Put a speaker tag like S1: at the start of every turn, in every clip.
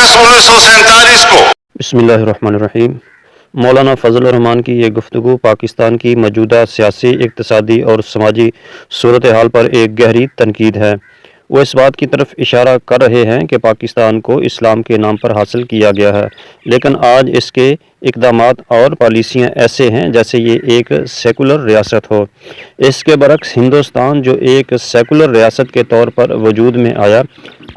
S1: अगस्त 1947 को
S2: बिस्मिल्लाहिर्रहमानिर्रहीम। मौलाना फजल रहमान की ये गुफ्तगू पाकिस्तान की मौजूदा सियासी, इक़्तिसादी और समाजी सूरत हाल पर एक गहरी तनकीद है। वो इस बात की तरफ इशारा कर रहे हैं कि पाकिस्तान को इस्लाम के नाम पर हासिल किया गया है, लेकिन आज इसके इक़दामात और पॉलिसियाँ ऐसे हैं जैसे ये एक सेकुलर रियासत हो। इसके बरक्स हिंदुस्तान, जो एक सेकुलर रियासत के तौर पर वजूद में आया,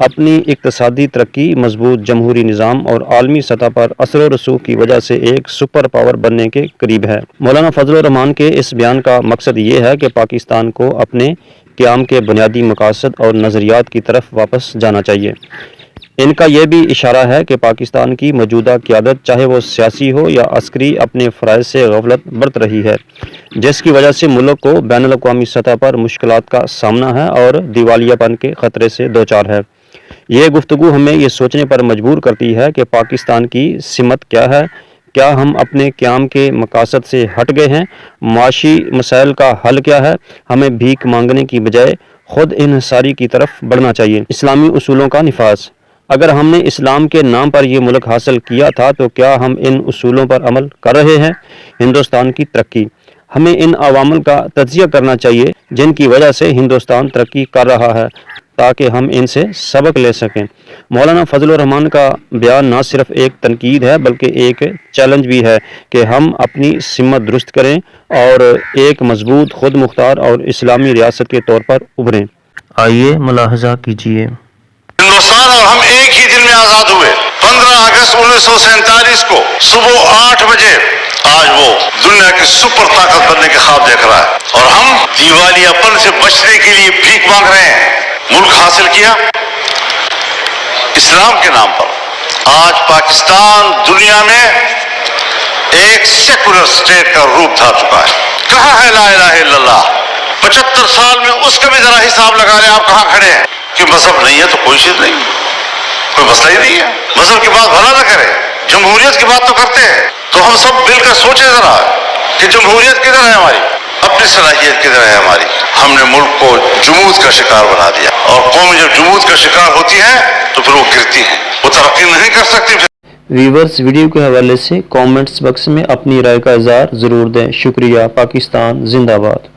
S2: अपनी इक़्तिसादी तरक्की, मजबूत जमहूरी निज़ाम और आलमी सतह पर असर व रसूख की वजह से एक सुपर पावर बनने के करीब है। मौलाना फजल रहमान के इस बयान का मकसद ये है कि पाकिस्तान को अपने क़याम के बुनियादी मकासद और नज़रियात की तरफ वापस जाना चाहिए। इनका यह भी इशारा है कि पाकिस्तान की मौजूदा क़यादत, चाहे वो सियासी हो या अस्करी, अपने फ़राइज़ से गफलत बरत रही है, जिसकी वजह से मुल्क को बैनुल अक़वामी सतह पर मुश्किलात का सामना है और दिवालियापन के ख़तरे से दो चार है। ये गुफ्तगू हमें ये सोचने पर मजबूर करती है कि पाकिस्तान की सिमत क्या है। क्या हम अपने क़याम के मकासद से हट गए हैं? माशी मसाइल का हल क्या है? हमें भीख मांगने की बजाय खुद इन्हिसारी की तरफ बढ़ना चाहिए। इस्लामी उसूलों का निफाज। अगर हमने इस्लाम के नाम पर यह मुल्क हासिल किया था, तो क्या हम इन उसूलों पर अमल कर रहे हैं? हिंदुस्तान की तरक्की। हमें इन अवामल का तज्ज़िया करना चाहिए जिनकी वजह से हिंदुस्तान तरक्की कर रहा है, ताकि हम इनसे सबक ले सकें। मौलाना फजल रहमान का बयान न सिर्फ एक तनकीद है, बल्कि एक चैलेंज भी है कि हम अपनी सिमत दुरुस्त करें और एक मजबूत, खुद मुख्तार और इस्लामी रियासत के तौर पर उभरें। आइए मुलाहजा कीजिए।
S1: हिंदुस्तान और हम एक ही दिन में आजाद हुए। 15 अगस्त 1947 को सुबह 8 बजे आज वो दुनिया की सुपर ताकत बनने के ख्वाब देख रहा है, और हम दिवालियापन से बचने के लिए भीख मांग रहे हैं। मुल्क हासिल किया इस्लाम के नाम पर। आज पाकिस्तान दुनिया में एक सेकुलर स्टेट का रूप धार चुका है। कहाँ है ला इलाहा इल्लल्लाह? 75 साल में उसका भी जरा हिसाब लगा लें, आप कहाँ खड़े हैं? कि मजहब नहीं है तो कोई चीज नहीं, कोई मसला ही नहीं है। मजहब की बात भला ना करे, जमहूरियत की बात तो करते हैं। तो हम सब मिलकर सोचे जरा कि जमहूरियत किधर है हमारी, अपनी सलाहियत किधर है हमारी। हमने मुल्क को जुमूद का शिकार बना दिया, और कौम जब जुमूद का शिकार होती है तो फिर वो गिरती है, वो तरक्की नहीं कर सकती।
S2: व्यूवर्स, वीडियो के हवाले से कमेंट्स बॉक्स में अपनी राय का इज़हार ज़रूर दें। शुक्रिया। पाकिस्तान जिंदाबाद।